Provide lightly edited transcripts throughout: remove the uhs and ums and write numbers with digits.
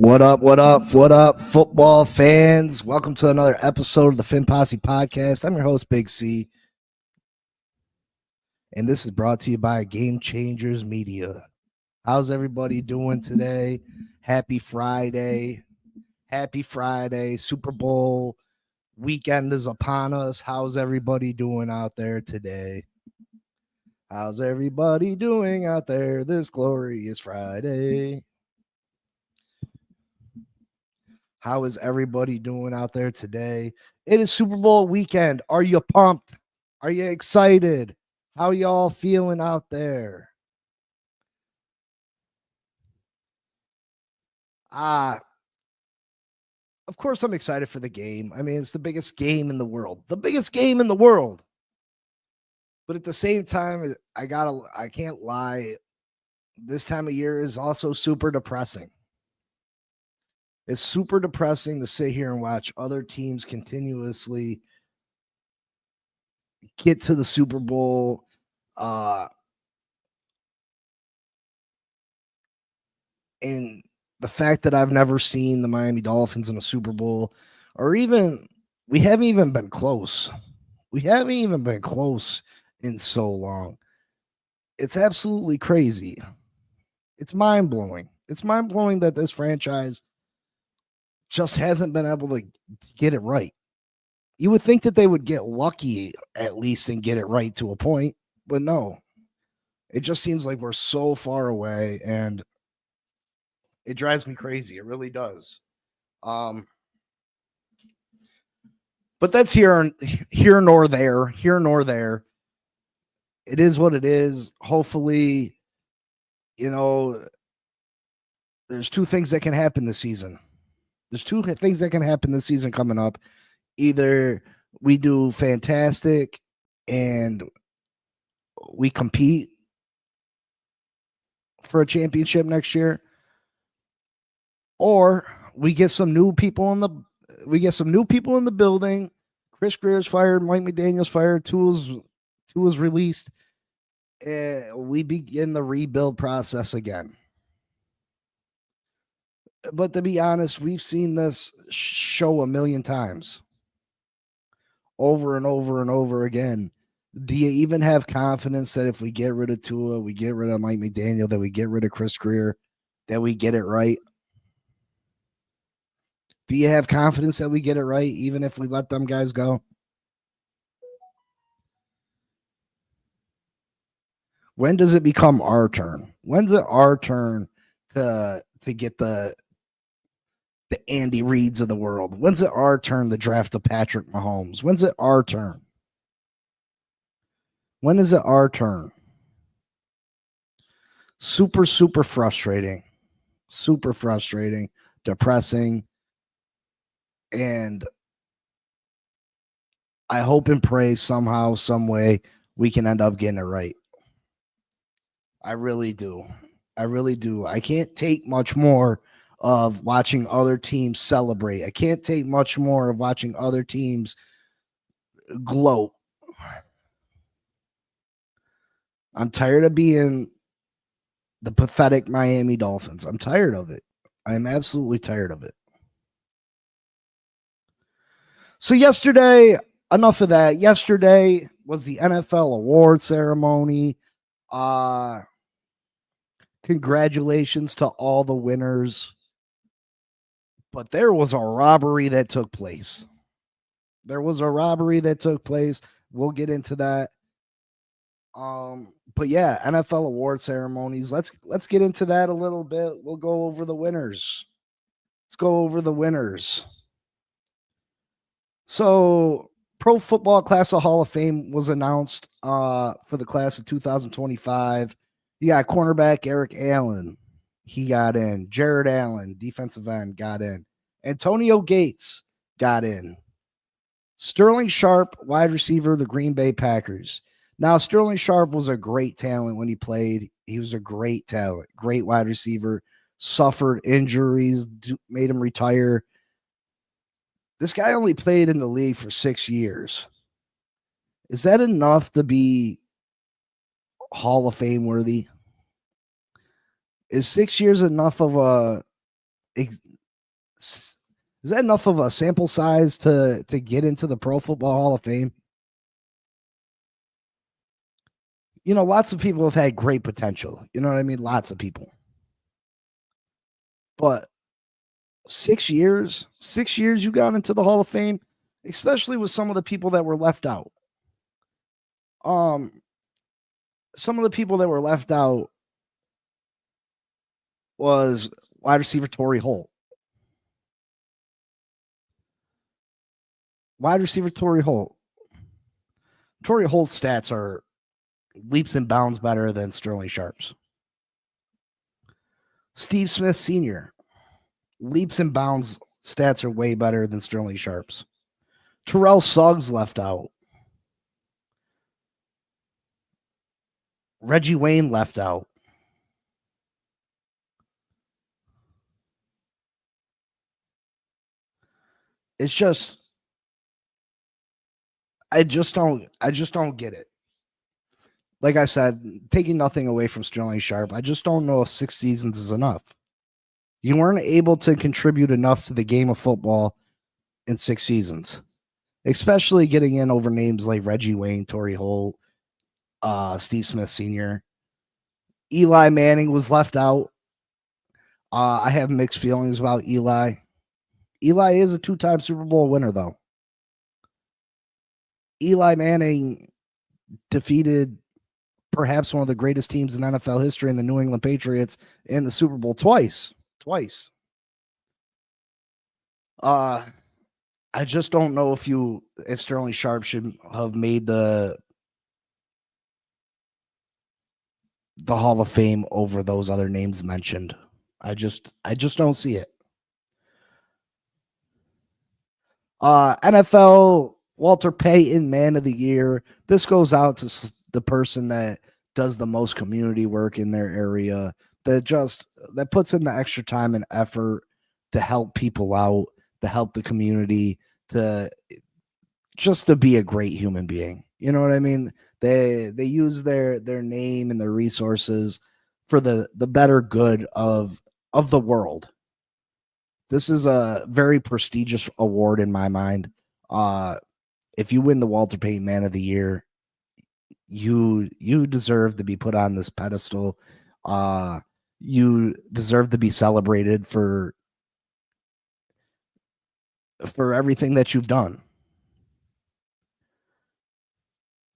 What up, football fans? Welcome to another episode of the Fin Posse Podcast. I'm your host, Big C. And this is brought to you by Game Changers Media. How's everybody doing today? Happy Friday. Happy Friday. Super Bowl weekend is upon us. How's everybody doing out there today? How's everybody doing out there this glorious Friday? How is everybody doing out there today? It is Super Bowl weekend. Are you pumped? Are you excited? How y'all feeling out there? Of course I'm excited for the game. I mean, it's the biggest game in the world. The biggest game in the world. But at the same time, I can't lie. This time of year is also super depressing. It's super depressing to sit here and watch other teams continuously get to the Super Bowl. And the fact that I've never seen the Miami Dolphins in a Super Bowl, or even we haven't even been close. We haven't even been close in so long. It's absolutely crazy. It's mind-blowing. It's mind-blowing that this franchise just hasn't been able to get it right. You would think that they would get lucky at least and get it right to a point, but no. It just seems like we're so far away, and it drives me crazy. It really does. But that's here nor there. Here nor there. It is what it is. Hopefully, there's two things that can happen this season. There's two things that can happen this season coming up. Either we do fantastic and we compete for a championship next year, or we get some new people in the building. Chris Greer's fired, Mike McDaniel's fired, Tua's released, and we begin the rebuild process again. But to be honest, we've seen this show a million times, over and over and over again. Do you even have confidence that if we get rid of Tua, we get rid of Mike McDaniel, that we get rid of Chris Greer, that we get it right? Do you have confidence that we get it right, even if we let them guys go? When does it become our turn? When's it our turn to get the Andy Reids of the world? When's it our turn to draft a Patrick Mahomes? When's it our turn? When is it our turn? Super, super frustrating. Super frustrating. Depressing. And I hope and pray somehow, some way, we can end up getting it right. I really do. I really do. I can't take much more of watching other teams celebrate. I can't take much more of watching other teams gloat. I'm tired of being the pathetic Miami Dolphins. I'm tired of it. I am absolutely tired of it. So yesterday, enough of that. Yesterday was the NFL award ceremony. Congratulations to all the winners. But there was a robbery that took place. We'll get into that. But yeah, NFL award ceremonies. Let's get into that a little bit. We'll go over the winners. So, Pro Football Class of Hall of Fame was announced for the class of 2025. You got cornerback Eric Allen. He got in. Jared Allen, defensive end, got in. Antonio Gates got in. Sterling Sharp, wide receiver, the Green Bay Packers. Now, Sterling Sharp was a great talent when he played. He was a great talent, great wide receiver, suffered injuries, made him retire. This guy only played in the league for 6 years. Is that enough to be Hall of Fame worthy? Is 6 years enough of a Is that enough of a sample size to get into the Pro Football Hall of Fame? You know, lots of people have had great potential. You know what I mean? Lots of people. But 6 years, 6 years you got into the Hall of Fame, especially with some of the people that were left out. Some of the people that were left out was wide receiver Torrey Holt. Wide receiver Torrey Holt. Torrey Holt's stats are leaps and bounds better than Sterling Sharp's. Steve Smith Sr. leaps and bounds stats are way better than Sterling Sharp's. Terrell Suggs left out. Reggie Wayne left out. It's just I just don't get it. Like I said, taking nothing away from Sterling Sharp, I just don't know if 6 seasons is enough. You weren't able to contribute enough to the game of football in 6 seasons, especially getting in over names like Reggie Wayne, Torrey Holt, Steve Smith Sr. Eli Manning was left out. I have mixed feelings about Eli. Eli is a 2-time Super Bowl winner, though. Eli Manning defeated perhaps one of the greatest teams in NFL history in the New England Patriots in the Super Bowl twice. I just don't know if Sterling Sharp should have made the Hall of Fame over those other names mentioned. I just don't see it. NFL Walter Payton Man of the Year. This goes out to the person that does the most community work in their area, that puts in the extra time and effort to help people out, to help the community, to be a great human being. You know what I mean? They use their name and their resources for the better good of the world. This is a very prestigious award in my mind. If you win the Walter Payton Man of the Year, you deserve to be put on this pedestal. You deserve to be celebrated for everything that you've done.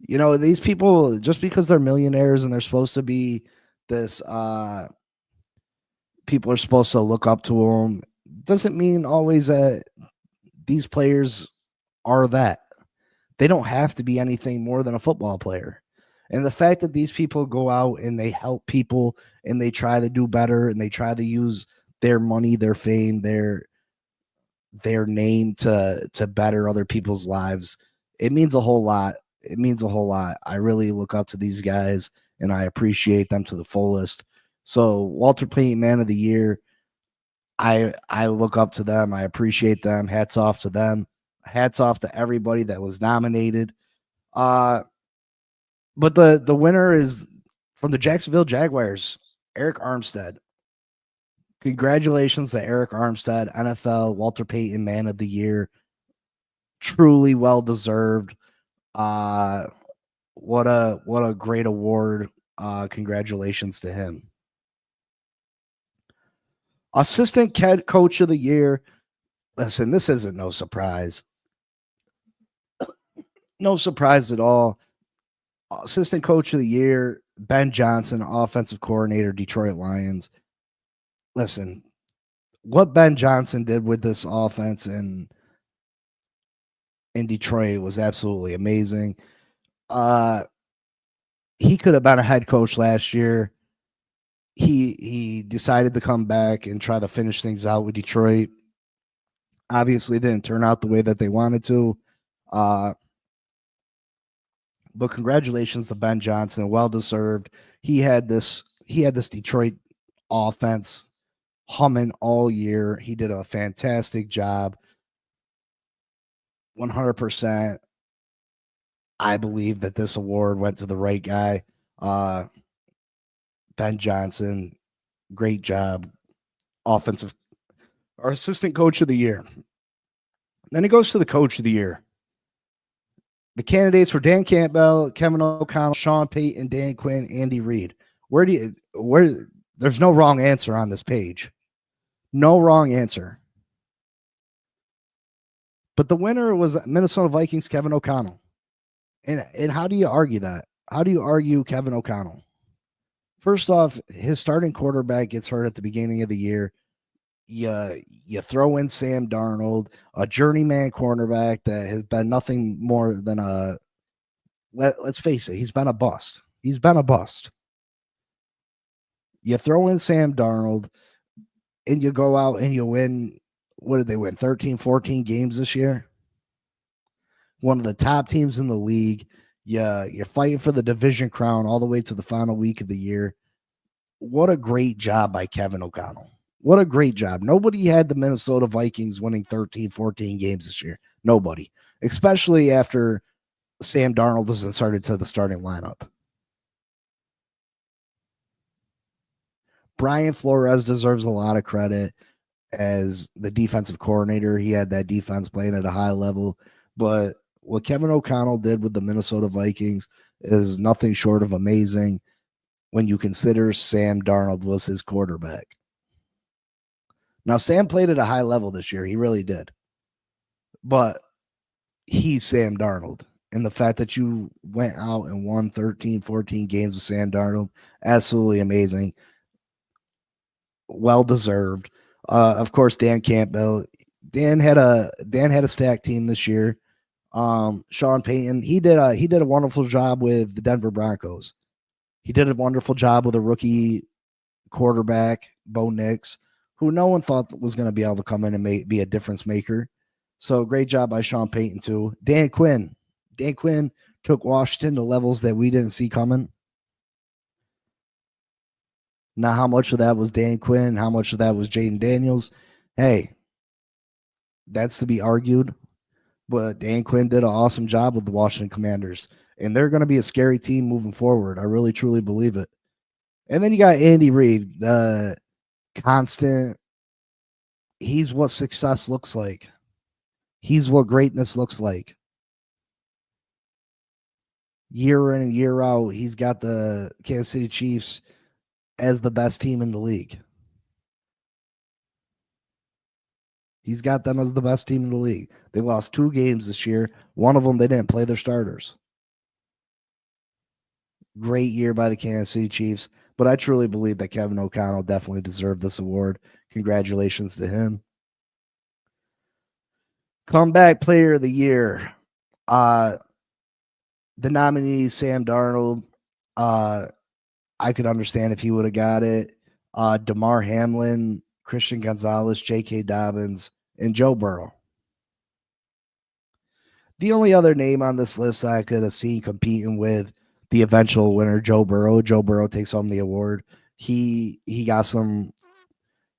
You know, these people, just because they're millionaires and they're supposed to be this, people are supposed to look up to them, doesn't mean always that these players are that. They don't have to be anything more than a football player. And the fact that these people go out and they help people and they try to do better and they try to use their money, their fame, their name to better other people's lives, it means a whole lot. It means a whole lot. I really look up to these guys and I appreciate them to the fullest. So Walter Payton Man of the Year, I look up to them. I appreciate them. Hats off to them. Hats off to everybody that was nominated. But the winner is from the Jacksonville Jaguars, Eric Armstead. Congratulations to Eric Armstead, NFL Walter Payton Man of the Year. Truly well deserved. What a great award. Congratulations to him. Assistant Coach of the Year. Listen, this isn't no surprise. No surprise at all. Assistant Coach of the Year, Ben Johnson, Offensive Coordinator, Detroit Lions. Listen, what Ben Johnson did with this offense in Detroit was absolutely amazing. He could have been a head coach last year. He decided to come back and try to finish things out with Detroit. Obviously, it didn't turn out the way that they wanted to. But congratulations to Ben Johnson, well deserved. He had this Detroit offense humming all year. He did a fantastic job. 100%. I believe that this award went to the right guy. Ben Johnson, great job. Offensive Our assistant coach of the year. Then it goes to the coach of the year. The candidates were Dan Campbell, Kevin O'Connell, Sean Payton, Dan Quinn, Andy Reid. There's no wrong answer on this page. No wrong answer. But the winner was Minnesota Vikings, Kevin O'Connell. And how do you argue that? How do you argue Kevin O'Connell? First off, his starting quarterback gets hurt at the beginning of the year. You throw in Sam Darnold, a journeyman cornerback that has been nothing more than let's face it, he's been a bust. He's been a bust. You throw in Sam Darnold and you go out and you win. What did they win? 13, 14 games this year? One of the top teams in the league. You're fighting for the division crown all the way to the final week of the year. What a great job by Kevin O'Connell. What a great job. Nobody had the Minnesota Vikings winning 13, 14 games this year. Nobody. Especially after Sam Darnold was inserted to the starting lineup. Brian Flores deserves a lot of credit as the defensive coordinator. He had that defense playing at a high level. But what Kevin O'Connell did with the Minnesota Vikings is nothing short of amazing when you consider Sam Darnold was his quarterback. Now, Sam played at a high level this year. He really did. But he's Sam Darnold. And the fact that you went out and won 13, 14 games with Sam Darnold, absolutely amazing. Well-deserved. Of course, Dan Campbell. Dan had a stacked team this year. Sean Payton, he did a wonderful job with the Denver Broncos. He did a wonderful job with a rookie quarterback, Bo Nix, who no one thought was going to be able to come in and be a difference maker. So great job by Sean Payton too. Dan Quinn took Washington to levels that we didn't see coming. Now, how much of that was Dan Quinn? How much of that was Jaden Daniels? Hey, that's to be argued. But Dan Quinn did an awesome job with the Washington Commanders. And they're going to be a scary team moving forward. I really, truly believe it. And then you got Andy Reid, the constant. He's what success looks like. He's what greatness looks like. Year in and year out, he's got the Kansas City Chiefs as the best team in the league. He's got them as the best team in the league. They lost 2 games this year. One of them, they didn't play their starters. Great year by the Kansas City Chiefs. But I truly believe that Kevin O'Connell definitely deserved this award. Congratulations to him. Comeback Player of the Year. The nominee, Sam Darnold. I could understand if he would have got it. DeMar Hamlin, Christian Gonzalez, J.K. Dobbins, and Joe Burrow. The only other name on this list I could have seen competing with the eventual winner, Joe Burrow. Joe Burrow takes home the award. He got some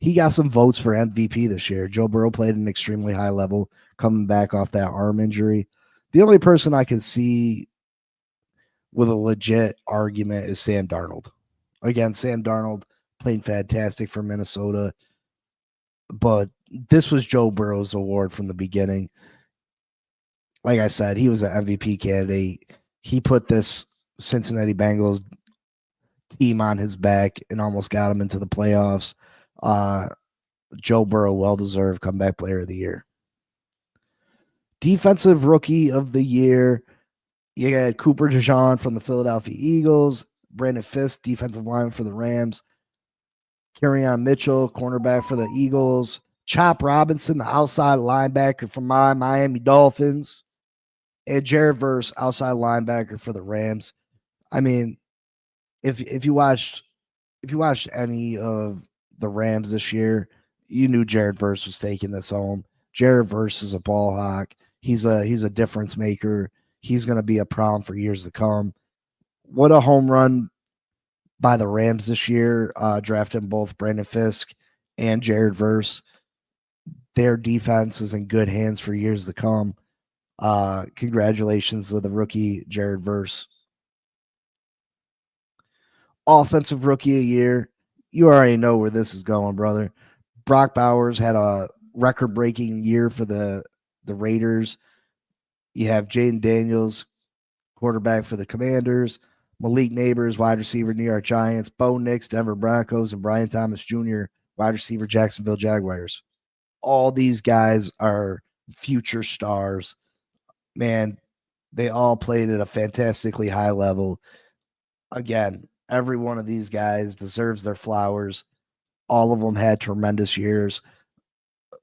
votes for MVP this year. Joe Burrow played at an extremely high level, coming back off that arm injury. The only person I can see with a legit argument is Sam Darnold. Again, Sam Darnold played fantastic for Minnesota, but this was Joe Burrow's award from the beginning. Like I said, he was an MVP candidate. He put this Cincinnati Bengals team on his back and almost got him into the playoffs. Joe Burrow, well-deserved comeback player of the year. Defensive rookie of the year. You got Cooper DeJean from the Philadelphia Eagles. Brandon Fisk, defensive lineman for the Rams. Kerryon Mitchell, cornerback for the Eagles. Chop Robinson, the outside linebacker from my Miami Dolphins. And Jared Verse, outside linebacker for the Rams. I mean, if you watched any of the Rams this year, you knew Jared Verse was taking this home. Jared Verse is a ball hawk. He's a difference maker. He's going to be a problem for years to come. What a home run by the Rams this year, drafting both Brandon Fisk and Jared Verse. Their defense is in good hands for years to come. Congratulations to the rookie, Jared Verse. Offensive rookie of the year. You already know where this is going, brother. Brock Bowers had a record-breaking year for the Raiders. You have Jaden Daniels, quarterback for the Commanders. Malik Neighbors, wide receiver, New York Giants. Bo Nix, Denver Broncos. And Brian Thomas Jr., wide receiver, Jacksonville Jaguars. All these guys are future stars. Man, they all played at a fantastically high level. Again, every one of these guys deserves their flowers. All of them had tremendous years.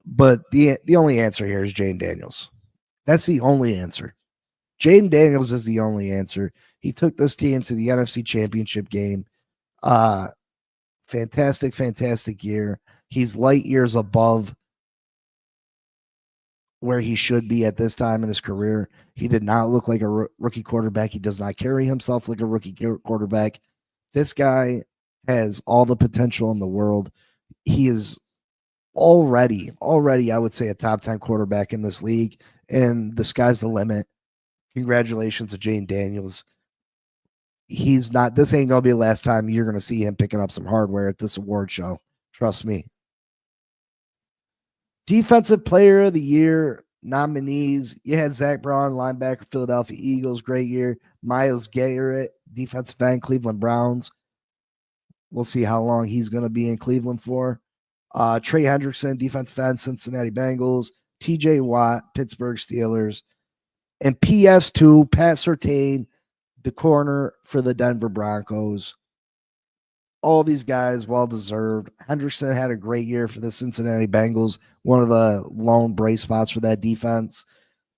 But the only answer here is Jaden Daniels. That's the only answer. Jaden Daniels is the only answer. He took this team to the NFC Championship game. Fantastic, fantastic year. He's light years above where he should be at this time in his career. He did not look like a rookie quarterback. He does not carry himself like a rookie quarterback. This guy has all the potential in the world. He is already, I would say, a top 10 quarterback in this league, and the sky's the limit. Congratulations to Jaden Daniels. This ain't going to be the last time you're going to see him picking up some hardware at this award show. Trust me. Defensive Player of the Year nominees. You had Zach Brown, linebacker, Philadelphia Eagles, great year. Myles Garrett, defensive end, Cleveland Browns. We'll see how long he's going to be in Cleveland for. Trey Hendrickson, defensive end, Cincinnati Bengals. TJ Watt, Pittsburgh Steelers. And PS2, Pat Surtain, the corner for the Denver Broncos. All these guys, well-deserved. Hendrickson had a great year for the Cincinnati Bengals, one of the lone bright spots for that defense.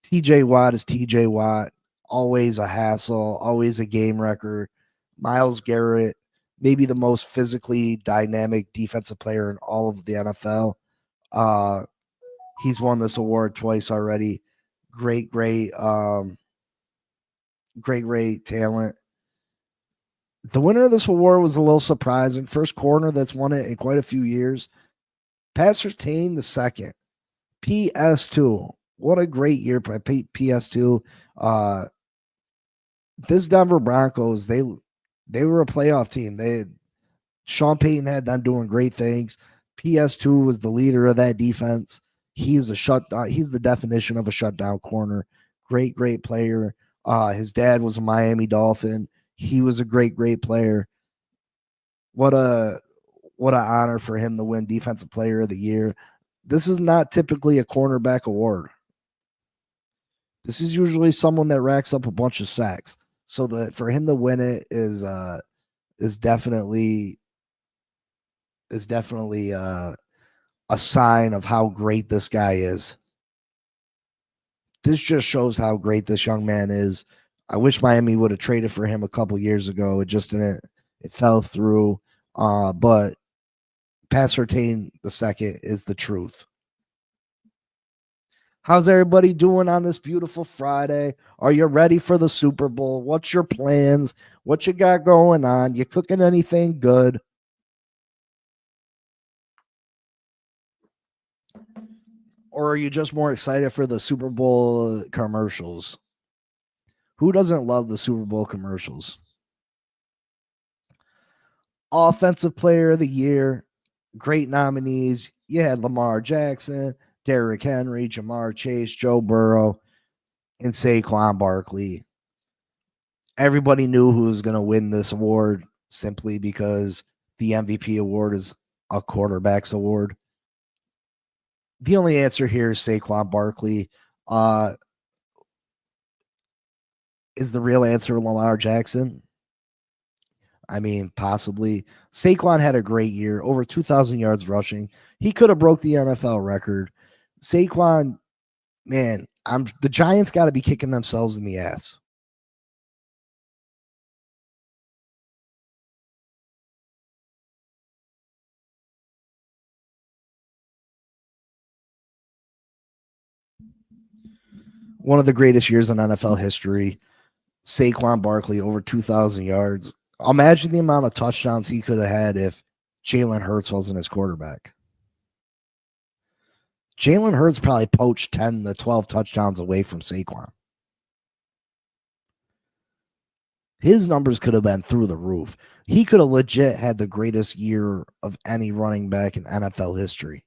TJ Watt is TJ Watt, always a hassle, always a game wrecker. Myles Garrett, maybe the most physically dynamic defensive player in all of the NFL. He's won this award twice already. Great talent. The winner of this award was a little surprising. First corner that's won it in quite a few years. Pat Surtain the second. PS2. What a great year by PS2. This Denver Broncos, they were a playoff team. Sean Payton had them doing great things. PS2 was the leader of that defense. He's the definition of a shutdown corner. Great player. His dad was a Miami Dolphin. He was a great player. What an honor for him to win Defensive Player of the Year. This is not typically a cornerback award. This is usually someone that racks up a bunch of sacks. So for him to win it is definitely a sign of how great this guy is. This just shows how great this young man is. I wish Miami would have traded for him a couple years ago. It just didn't. It fell through. But Pat Surtain the second is the truth. How's everybody doing on this beautiful Friday? Are you ready for the Super Bowl? What's your plans? What you got going on? You cooking anything good? Or are you just more excited for the Super Bowl commercials? Who doesn't love the Super Bowl commercials? Offensive Player of the Year, great nominees. You had Lamar Jackson, Derrick Henry, Jamar Chase, Joe Burrow, and Saquon Barkley. Everybody knew who was going to win this award simply because the MVP award is a quarterback's award. The only answer here is Saquon Barkley. Is the real answer Lamar Jackson? I mean, possibly. Saquon had a great year, over 2,000 yards rushing. He could have broke the NFL record. Saquon, man, the Giants got to be kicking themselves in the ass. One of the greatest years in NFL history. Saquon Barkley, over 2,000 yards. Imagine the amount of touchdowns he could have had if Jalen Hurts wasn't his quarterback. Jalen Hurts probably poached 10 to 12 touchdowns away from Saquon. His numbers could have been through the roof. He could have legit had the greatest year of any running back in NFL history.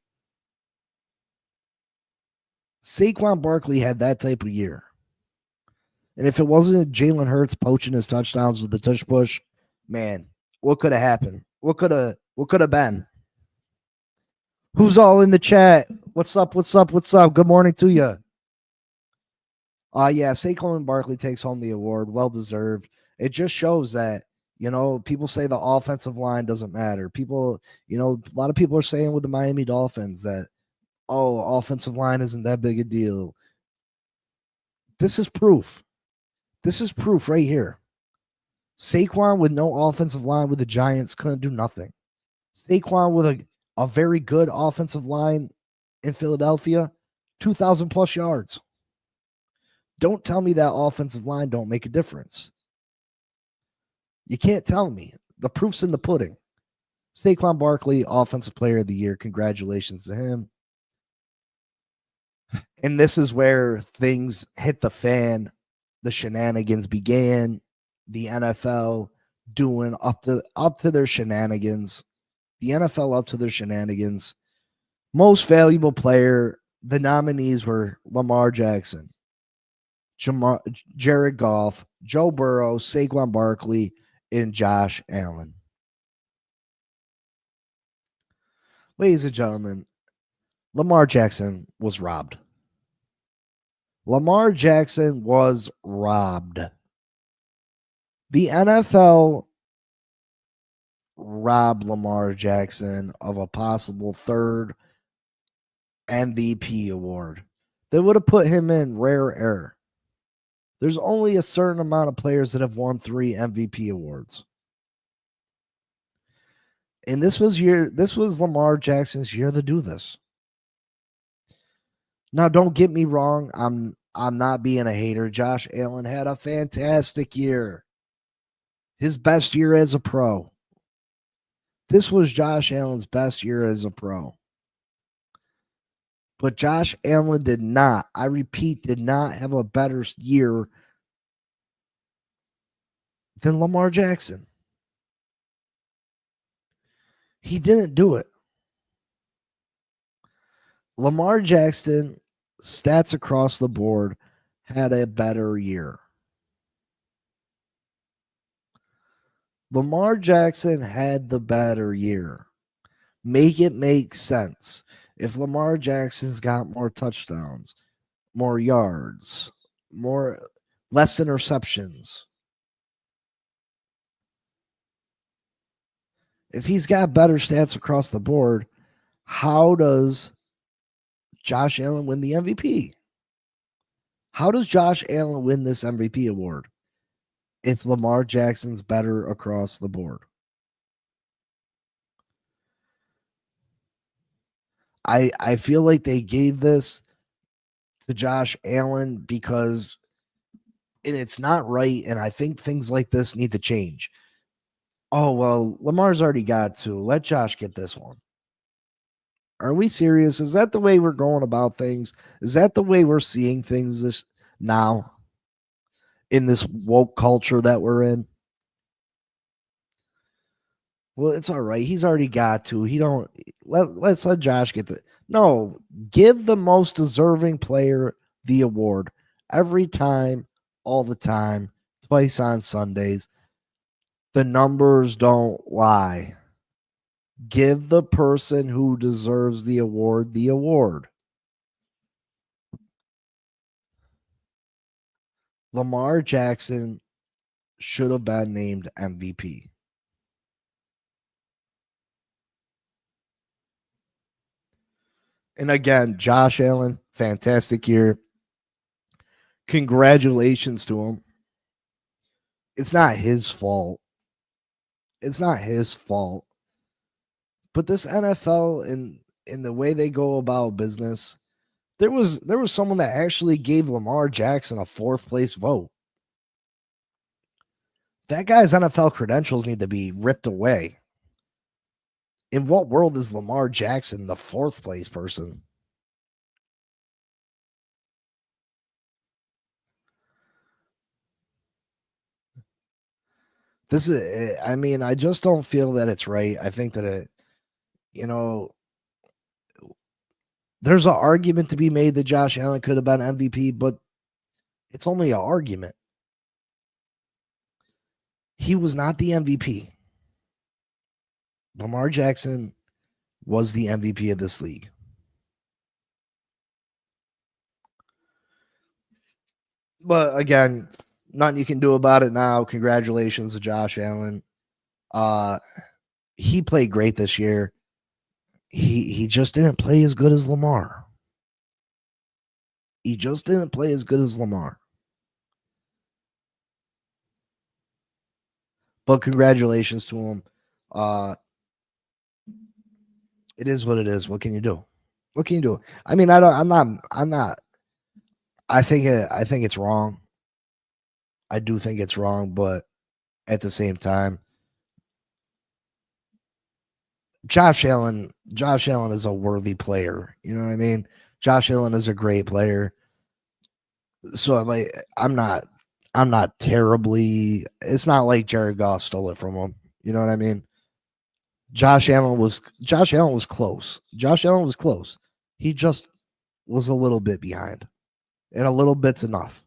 Saquon Barkley had that type of year. And if it wasn't Jalen Hurts poaching his touchdowns with the tush push, man, what could have happened? What could have been? Who's all in the chat? What's up? What's up? What's up? Good morning to you. Yeah, Saquon Barkley takes home the award. Well deserved. It just shows that, people say the offensive line doesn't matter. People, a lot of people are saying with the Miami Dolphins that, offensive line isn't that big a deal. This is proof. This is proof right here. Saquon with no offensive line with the Giants couldn't do nothing. Saquon with a very good offensive line in Philadelphia, 2,000 plus yards. Don't tell me that offensive line don't make a difference. You can't tell me. The proof's in the pudding. Saquon Barkley, Offensive Player of the Year. Congratulations to him. And this is where things hit the fan. The shenanigans began. The NFL doing up to their shenanigans. The NFL up to their shenanigans. Most valuable player. The nominees were Lamar Jackson, Jared Goff, Joe Burrow, Saquon Barkley, and Josh Allen. Ladies and gentlemen, Lamar Jackson was robbed. Lamar Jackson was robbed. The NFL robbed Lamar Jackson of a possible third MVP award. They would have put him in rare air. There's only a certain amount of players that have won 3 MVP awards. And this was Lamar Jackson's year to do this. Now, don't get me wrong. I'm not being a hater. Josh Allen had a fantastic year. His best year as a pro. This was Josh Allen's best year as a pro. But Josh Allen did not, I repeat, did not have a better year than Lamar Jackson. He didn't do it. Lamar Jackson, stats across the board, had a better year. Lamar Jackson had the better year. Make it make sense. If Lamar Jackson's got more touchdowns, more yards, less interceptions, if he's got better stats across the board, how does Josh Allen win the MVP? How does Josh Allen win this MVP award if Lamar Jackson's better across the board? I feel like they gave this to Josh Allen because it's not right, and I think things like this need to change. Oh, well, Lamar's already got 2. Let Josh get this one. Are we serious? Is that the way we're going about things? Is that the way we're seeing things this now in this woke culture that we're in? Well, it's all right. He's already got 2. Let's let Josh get the. No, give the most deserving player the award every time, all the time, twice on Sundays. The numbers don't lie. Give the person who deserves the award the award. Lamar Jackson should have been named MVP. And again, Josh Allen, fantastic year. Congratulations to him. It's not his fault. It's not his fault. But this NFL and in the way they go about business, there was someone that actually gave Lamar Jackson a 4th place vote. That guy's NFL credentials need to be ripped away. In what world is Lamar Jackson the 4th place person? This is, I mean, I just don't feel that it's right. I think that There's an argument to be made that Josh Allen could have been MVP, but it's only an argument. He was not the MVP. Lamar Jackson was the MVP of this league. But again, nothing you can do about it now. Congratulations to Josh Allen. He played great this year. He just didn't play as good as Lamar. He just didn't play as good as Lamar. But congratulations to him. It is what it is. What can you do? What can you do? I mean, I'm not. I think it's wrong. I do think it's wrong, but at the same time, Josh Allen is a worthy player. You know what I mean? Josh Allen is a great player. So I'm not terribly. It's not like Jared Goff stole it from him. You know what I mean? Josh Allen was close. Josh Allen was close. He just was a little bit behind. And a little bit's enough.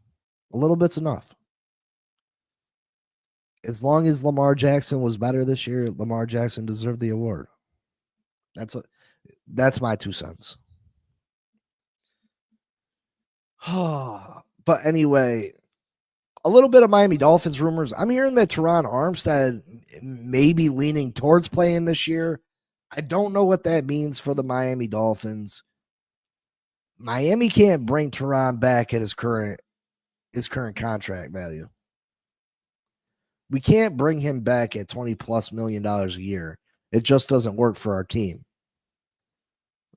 A little bit's enough. As long as Lamar Jackson was better this year, Lamar Jackson deserved the award. That's my 2 cents. But anyway, a little bit of Miami Dolphins rumors. I'm hearing that Teron Armstead may be leaning towards playing this year. I don't know what that means for the Miami Dolphins. Miami can't bring Teron back at his current contract value. We can't bring him back at $20+ million a year. It just doesn't work for our team.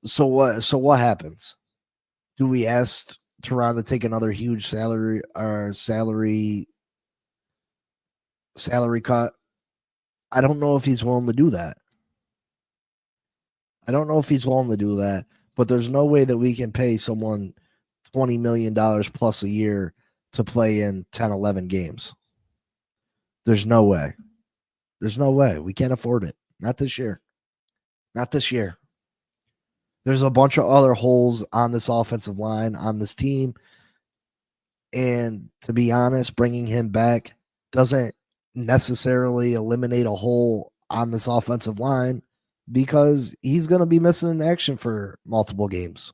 So what happens? Do we ask Teron to take another huge salary cut? I don't know if he's willing to do that. But there's no way that we can pay someone $20 million plus a year to play in 10, 11 games. There's no way. We can't afford it. Not this year. There's a bunch of other holes on this offensive line, on this team. And to be honest, bringing him back doesn't necessarily eliminate a hole on this offensive line because he's going to be missing in action for multiple games.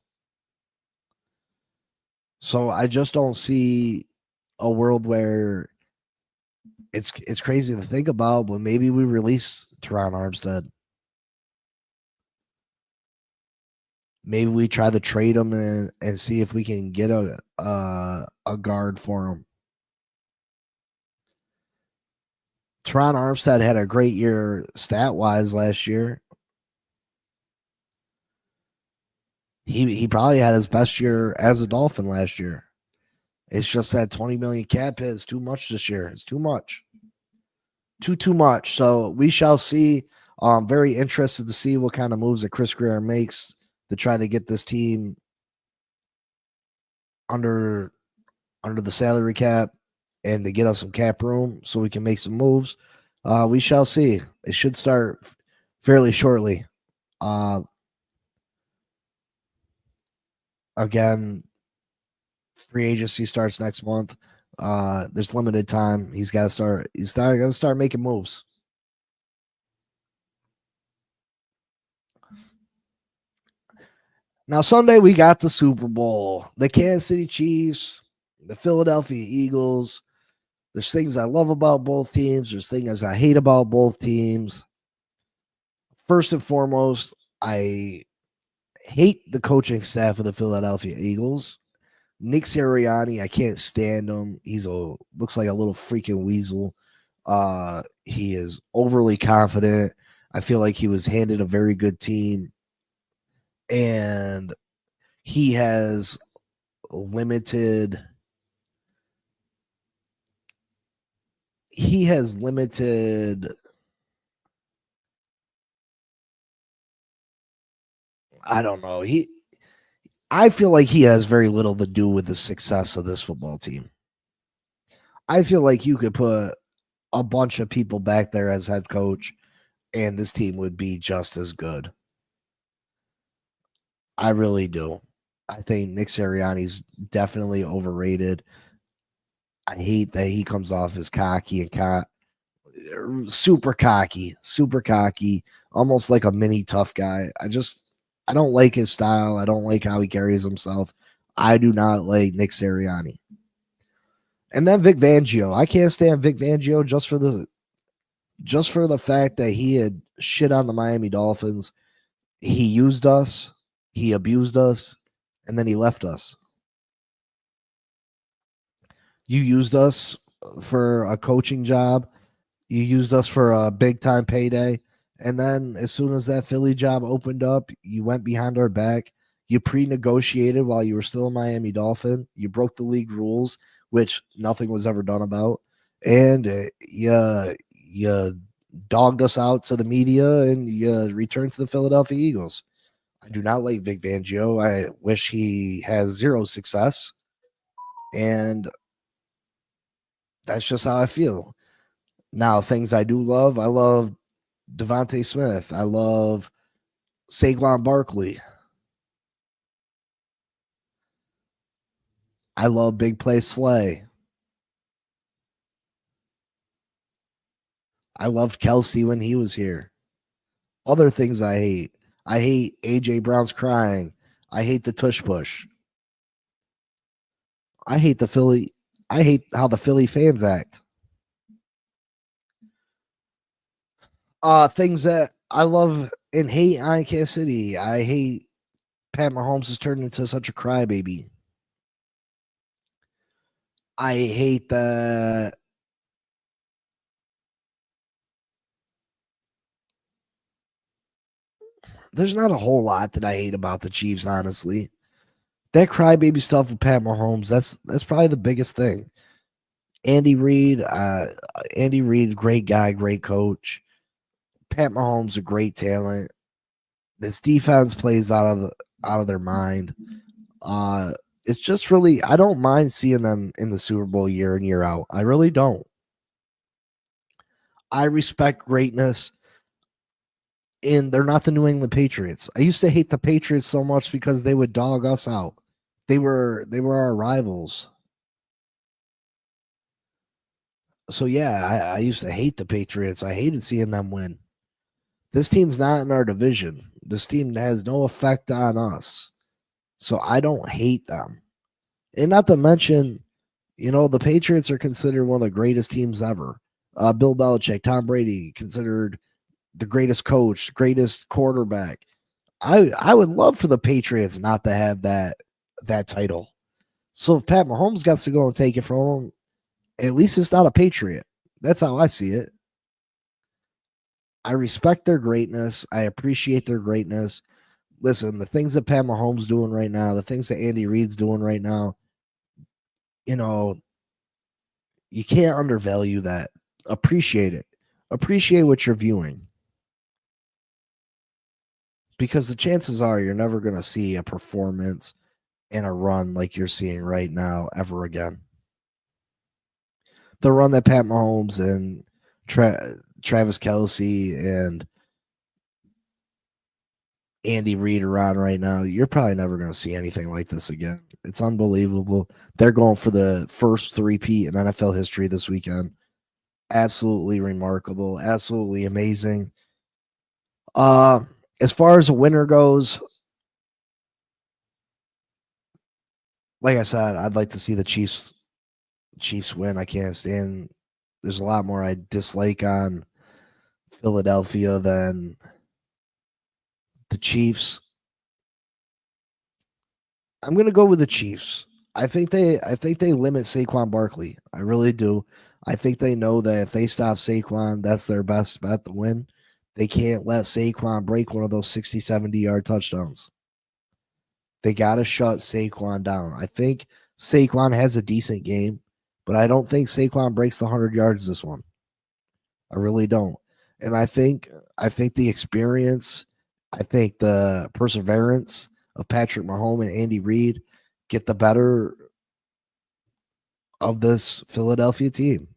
So I just don't see a world where it's crazy to think about, but maybe we release Teron Armstead. Maybe we try to trade him and see if we can get a guard for him. Teron Armstead had a great year stat-wise last year. He probably had his best year as a Dolphin last year. It's just that 20 million cap hit is too much this year. It's too much. Too much. So we shall see. Very interested to see what kind of moves that Chris Greer makes to try to get this team under the salary cap and to get us some cap room so we can make some moves. We shall see. It should start fairly shortly. Again, free agency starts next month. There's limited time. He's got to start making moves. Now, Sunday, we got the Super Bowl. The Kansas City Chiefs, the Philadelphia Eagles. There's things I love about both teams. There's things I hate about both teams. First and foremost, I hate the coaching staff of the Philadelphia Eagles. Nick Sirianni, I can't stand him. Looks like a little freaking weasel. He is overly confident. I feel like he was handed a very good team. And he has limited I don't know. I feel like he has very little to do with the success of this football team. I feel like you could put a bunch of people back there as head coach and this team would be just as good. I really do. I think Nick Sirianni's definitely overrated. I hate that he comes off as cocky and super cocky, almost like a mini tough guy. I don't like his style. I don't like how he carries himself. I do not like Nick Sirianni. And then Vic Fangio. I can't stand Vic Fangio just for the fact that he had shit on the Miami Dolphins. He used us, he abused us, and then he left us. You used us for a coaching job. You used us for a big time payday. And then as soon as that Philly job opened up, you went behind our back. You pre-negotiated while you were still a Miami Dolphin. You broke the league rules, which nothing was ever done about. And you dogged us out to the media and you returned to the Philadelphia Eagles. I do not like Vic Fangio. I wish he has zero success. And that's just how I feel. Now, things I love Devontae Smith. I love Saquon Barkley. I love Big Play Slay. I loved Kelsey when he was here. Other things I hate. I hate AJ Brown's crying. I hate the tush push. I hate how the Philly fans act. Things that I love and hate on Kansas City. I hate Pat Mahomes has turned into such a crybaby. I hate the there's not a whole lot that I hate about the Chiefs, honestly. That crybaby stuff with Pat Mahomes, that's probably the biggest thing. Andy Reid, great guy, great coach. Pat Mahomes, a great talent. This defense plays out of their mind. It's just really I don't mind seeing them in the Super Bowl year in year out. I really don't. I respect greatness, and they're not the New England Patriots. I used to hate the Patriots so much because they would dog us out. They were our rivals. So yeah, I used to hate the Patriots. I hated seeing them win. This team's not in our division. This team has no effect on us. So I don't hate them. And not to mention, the Patriots are considered one of the greatest teams ever. Bill Belichick, Tom Brady, considered the greatest coach, greatest quarterback. I would love for the Patriots not to have that title. So if Pat Mahomes got to go and take it from him, at least it's not a Patriot. That's how I see it. I respect their greatness. I appreciate their greatness. Listen, the things that Pat Mahomes doing right now, the things that Andy Reid's doing right now, you can't undervalue that. Appreciate it. Appreciate what you're viewing. Because the chances are you're never going to see a performance and a run like you're seeing right now ever again. The run that Pat Mahomes and Travis Kelce and Andy Reid are on right now, you're probably never going to see anything like this again. It's unbelievable. They're going for the first three-peat in NFL history this weekend. Absolutely remarkable. Absolutely amazing. As far as a winner goes, like I said, I'd like to see the Chiefs win. I can't stand. There's a lot more I dislike on Philadelphia than the Chiefs. I'm gonna go with the Chiefs. I think they limit Saquon Barkley. I really do. I think they know that if they stop Saquon, that's their best bet to win. They can't let Saquon break one of those 60, 70-yard touchdowns. They got to shut Saquon down. I think Saquon has a decent game, but I don't think Saquon breaks the 100 yards this one. I really don't. And I think the experience, I think the perseverance of Patrick Mahomes and Andy Reid get the better of this Philadelphia team.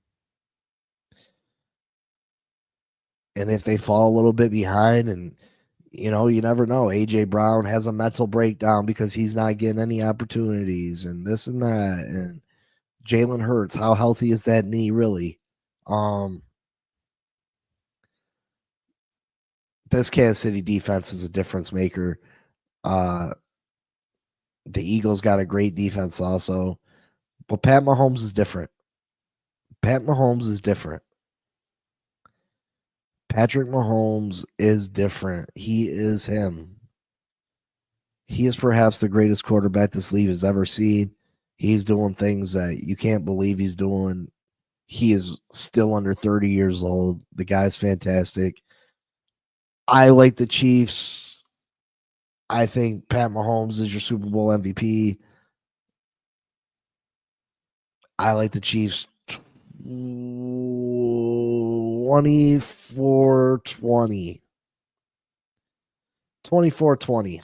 And if they fall a little bit behind and you know, you never know. AJ Brown has a mental breakdown because he's not getting any opportunities and this and that. And Jalen Hurts, how healthy is that knee really? This Kansas City defense is a difference maker. The Eagles got a great defense also. But Pat Mahomes is different. Pat Mahomes is different. Patrick Mahomes is different. He is him. He is perhaps the greatest quarterback this league has ever seen. He's doing things that you can't believe he's doing. He is still under 30 years old. The guy's fantastic. I like the Chiefs. I think Pat Mahomes is your Super Bowl MVP. I like the Chiefs 24-20. 24-20.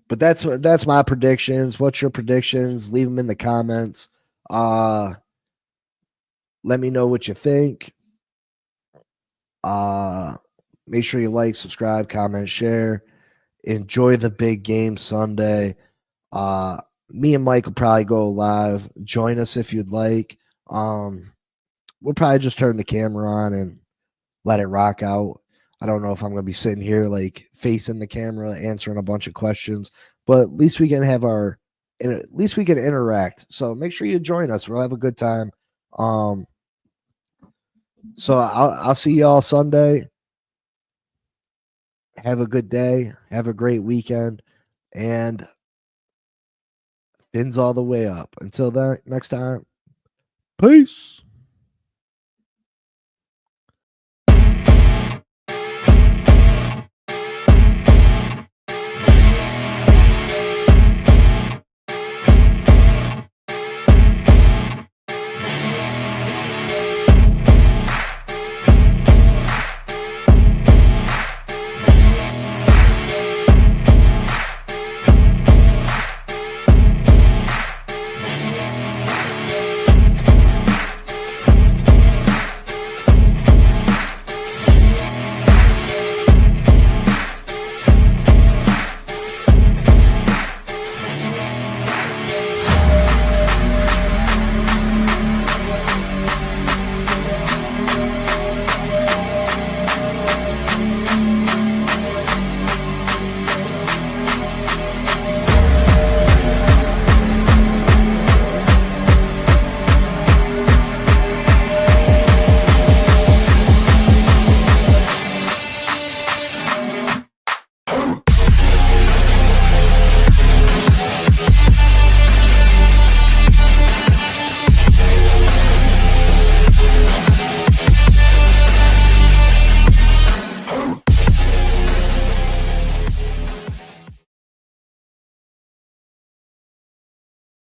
But that's my predictions. What's your predictions? Leave them in the comments. Let me know what you think. Make sure you like, subscribe, comment, share. Enjoy the big game Sunday. Me and Mike will probably go live. Join us if you'd like. We'll probably just turn the camera on and let it rock out. I don't know if I'm going to be sitting here like facing the camera answering a bunch of questions, but at least we can interact. So make sure you join us. We'll have a good time. So I'll see y'all Sunday. Have a good day. Have a great weekend. And fins all the way up. Until that next time, peace.